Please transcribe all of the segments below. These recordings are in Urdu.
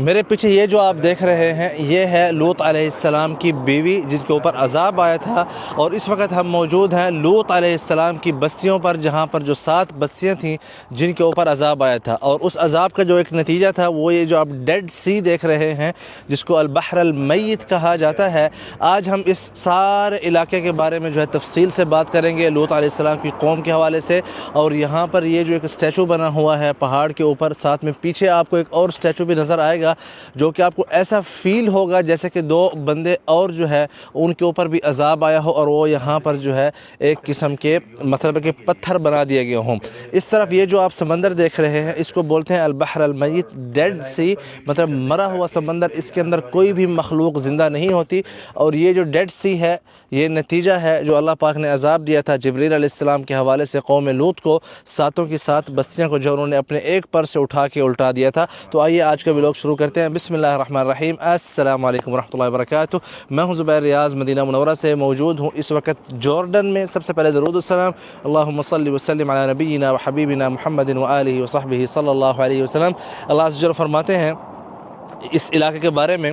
میرے پیچھے یہ جو آپ دیکھ رہے ہیں یہ ہے لوط علیہ السلام کی بیوی جن کے اوپر عذاب آیا تھا، اور اس وقت ہم موجود ہیں لوط علیہ السلام کی بستیوں پر، جہاں پر جو 7 بستیاں تھیں جن کے اوپر عذاب آیا تھا، اور اس عذاب کا جو ایک نتیجہ تھا وہ یہ جو آپ ڈیڈ سی دیکھ رہے ہیں جس کو البحر المیت کہا جاتا ہے۔ آج ہم اس سارے علاقے کے بارے میں جو ہے تفصیل سے بات کریں گے لوط علیہ السلام کی قوم کے حوالے سے، اور یہاں پر یہ جو ایک اسٹیچو بنا ہوا ہے پہاڑ کے اوپر، ساتھ میں پیچھے آپ کو ایک اور اسٹیچو بھی نظر آئے گا جو کہ آپ کو ایسا فیل ہوگا جیسے کہ 2 بندے اور جو ہے ان کے اوپر بھی عذاب آیا ہو، اور وہ یہاں پر جو ہے ایک قسم کے مطلب کہ پتھر بنا دیے گئے ہوں۔ اس طرف یہ جو آپ سمندر دیکھ رہے ہیں اس کو بولتے ہیں البحر المیت، ڈیڈ سی، مطلب مرا ہوا سمندر، اس کے اندر کوئی بھی مخلوق زندہ نہیں ہوتی، اور یہ جو ڈیڈ سی ہے یہ نتیجہ ہے جو اللہ پاک نے عذاب دیا تھا جبریل علیہ السلام کے حوالے سے قوم لوط کو، 7 کی 7 بستیاں کو جو انہوں نے اپنے ایک پر سے اٹھا کے الٹا دیا تھا۔ تو آئیے آج کا ولاگ شروع کرتے ہیں۔ بسم اللہ الرحمن الرحیم۔ السلام علیکم ورحمۃ اللہ وبرکاتہ۔ میں ہوں زبیر ریاض، مدینہ منورہ سے موجود ہوں اس وقت جارڈن میں۔ سب سے پہلے درود السلام، اللہم صلی وسلم علی نبینا و حبیبنا محمد و آلہ و صحبہ صلی اللہ علیہ وسلم۔ اللہ عز و جل فرماتے ہیں اس علاقے کے بارے میں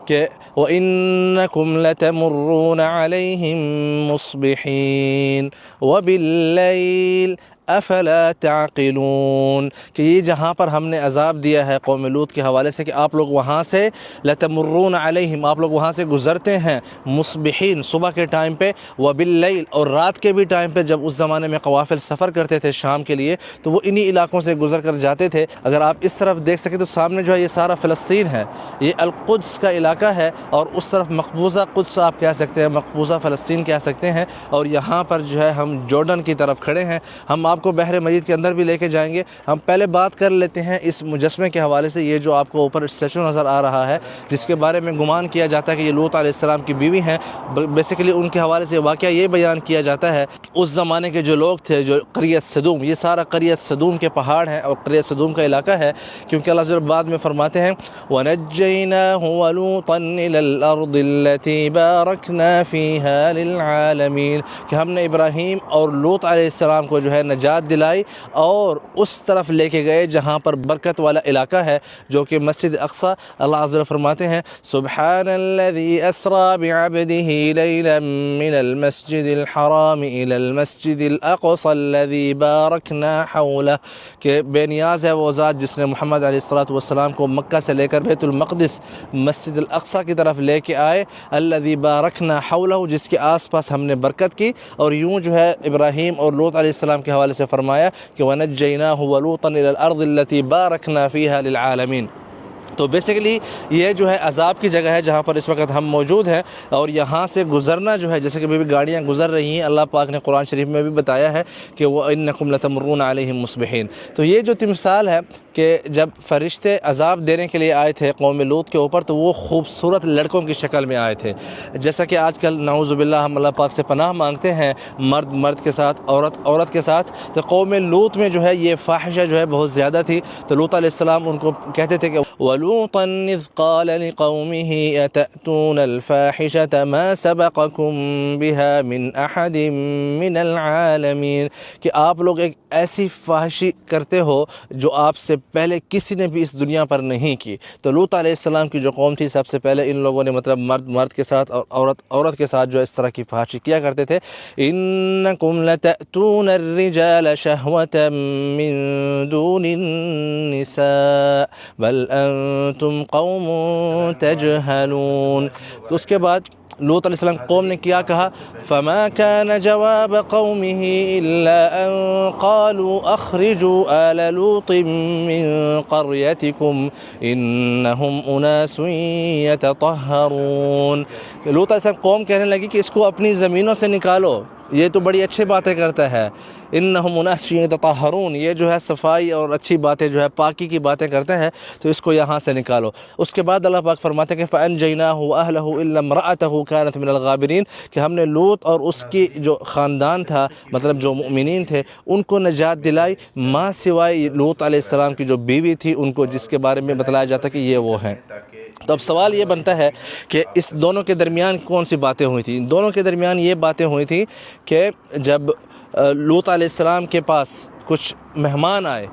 کہ وَإِنَّكُمْ لَتَمُرُّونَ عَلَيْهِمْ مُصْبِحِينَ وَبِاللَّيْلِ افلا تعقلون، کہ یہ جہاں پر ہم نے عذاب دیا ہے قوم لوط کے حوالے سے کہ آپ لوگ وہاں سے لتمرون علیہم، آپ لوگ وہاں سے گزرتے ہیں مصبحین، صبح کے ٹائم پہ، وباللیل، اور رات کے بھی ٹائم پہ، جب اس زمانے میں قوافل سفر کرتے تھے شام کے لیے تو وہ انہی علاقوں سے گزر کر جاتے تھے۔ اگر آپ اس طرف دیکھ سکیں تو سامنے جو ہے یہ سارا فلسطین ہے، یہ القدس کا علاقہ ہے، اور اس طرف مقبوضہ قدس آپ کہہ سکتے ہیں، مقبوضہ فلسطین کہہ سکتے ہیں، اور یہاں پر جو ہے ہم جارڈن کی طرف کھڑے ہیں۔ ہم آپ کو بحر مجید کے اندر بھی لے کے جائیں گے۔ ہم پہلے بات کر لیتے ہیں اس مجسمے کے حوالے سے۔ یہ جو آپ کو اوپر اسٹیچو نظر آ رہا ہے جس کے بارے میں گمان کیا جاتا ہے کہ یہ لوط علیہ السلام کی بیوی ہیں، بیسیکلی ان کے حوالے سے واقعہ یہ بیان کیا جاتا ہے اس زمانے کے جو لوگ تھے، جو قریت سدوم، یہ سارا قریت سدوم کے پہاڑ ہیں اور قریت سدوم کا علاقہ ہے، کیونکہ اللہ تعالیٰ بعد میں فرماتے ہیں وَنَجَّيْنَاهُ وَلُوطًا إِلَى الْأَرْضِ الَّتِي بَارَكْنَا فِيهَا لِلْعَالَمِينَ، کہ ہم نے ابراہیم اور لوط علیہ السلام کو جو ہے نجات دلائی اور اس طرف لے کے گئے جہاں پر برکت والا علاقہ ہے جو کہ مسجد اقصی۔ اللہ عز و جل فرماتے ہیں سبحان الذي اسرا بعبده ليلا من المسجد الحرام الى المسجد الاقصى الذي باركنا حوله، کہ بے نیاز ہے وہ ذات جس نے محمد علیہ الصلوۃ والسلام کو مکہ سے لے کر بیت المقدس مسجد الاقصی کی طرف لے کے آئے، الذي باركنا حوله، جس کے آس پاس ہم نے برکت کی۔ اور یوں جو ہے ابراہیم اور لوط علیہ السلام کے حوالے سے فرمایا کہ وَنَجَّيْنَاهُ وَلُوطًا إِلَى الْأَرْضِ الَّتِي بَارَكْنَا فِيهَا لِلْعَالَمِينَ۔ تو بیسیکلی یہ جو ہے عذاب کی جگہ ہے جہاں پر اس وقت ہم موجود ہیں، اور یہاں سے گزرنا جو ہے جیسے کہ بھی گاڑیاں گزر رہی ہیں، اللہ پاک نے قرآن شریف میں بھی بتایا ہے کہ وَإِنَّكُمْ لَتَمُرُّونَ عَلَيْهِمْ مُصْبِحِينَ۔ تو یہ جو تمثال ہے کہ جب فرشتے عذاب دینے کے لیے آئے تھے قوم لوط کے اوپر تو وہ خوبصورت لڑکوں کی شکل میں آئے تھے، جیسا کہ آج کل نعوذ باللہ ہم اللہ پاک سے پناہ مانگتے ہیں، مرد مرد کے ساتھ، عورت عورت کے ساتھ۔ تو قوم لوط میں جو ہے یہ فاحشہ جو ہے بہت زیادہ تھی، تو لوط علیہ السلام ان کو کہتے تھے کہ وَلُوطًا إِذْ قَالَ لِقَوْمِهِ أَتَأْتُونَ الْفَاحِشَةَ مَا سَبَقَكُم بِهَا مِنْ أَحَدٍ مِنَ الْعَالَمِينَ، کہ آپ لوگ ایک ایسی فحاشی کرتے ہو جو آپ سے پہلے کسی نے بھی اس دنیا پر نہیں کی۔ تو لوط علیہ السلام کی جو قوم تھی سب سے پہلے ان لوگوں نے مطلب مرد مرد کے ساتھ اور عورت عورت کے ساتھ جو اس طرح کی فحاشی کیا کرتے تھے۔ إِنَّكُمْ لَتَأْتُونَ الرِّجَالَ شَهْوَةً مِّن دُونِ النِّسَاءِ بَلْ أَنْتُمْ قَوْمٌ تَجْهَلُونَ۔ تو اس کے بعد لوط علیہ السلام قوم نے کیا کہا، فما كان جواب قومه الا ان قالوا اخرجوا آل لوط من قريتكم انهم اناس يتطهرون۔ لوط علیہ السلام قوم کہنے لگی کہ اس کو اپنی زمینوں سے نکالو، یہ تو بڑی اچھی باتیں کرتا ہے، انہم اناس یتطہرون، یہ جو ہے صفائی اور اچھی باتیں جو ہے پاکی کی باتیں کرتے ہیں، تو اس کو یہاں سے نکالو۔ اس کے بعد اللہ پاک فرماتے ہیں کہ فَأَنْجَيْنَاهُ وَأَهْلَهُ إِلَّا امْرَأَتَهُ كَانَتْ مِنَ الْغَابِرِينَ، کہ ہم نے لوط اور اس کی جو خاندان تھا، مطلب جو مؤمنین تھے، ان کو نجات دلائی، ماں سوائے لوط علیہ السلام کی جو بیوی تھی ان کو، جس کے بارے میں بتلایا جاتا کہ یہ وہ ہیں۔ تو اب سوال یہ بنتا ہے کہ اس دونوں کے درمیان کون سی باتیں ہوئی تھیں؟ ان دونوں کے درمیان یہ باتیں ہوئی تھیں کہ جب لوط علیہ السلام کے پاس کچھ مہمان آئے،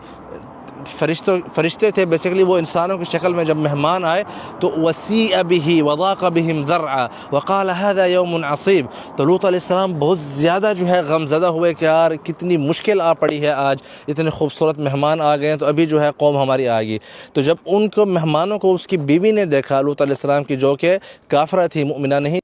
فرشتے تھے بیسیکلی، وہ انسانوں کی شکل میں جب مہمان آئے تو وسیع به وضاق بهم ذرعا وقال هذا يوم عصیب، تو لوط علیہ السلام بہت زیادہ جو ہے غم زدہ ہوئے کہ یار کتنی مشکل آ پڑی ہے، آج اتنے خوبصورت مہمان آ گئے ہیں تو ابھی جو ہے قوم ہماری آ گئی۔ تو جب ان کو مہمانوں کو اس کی بیوی نے دیکھا لوط علیہ السلام کی، جو کہ کافرہ تھی، مؤمنہ نہیں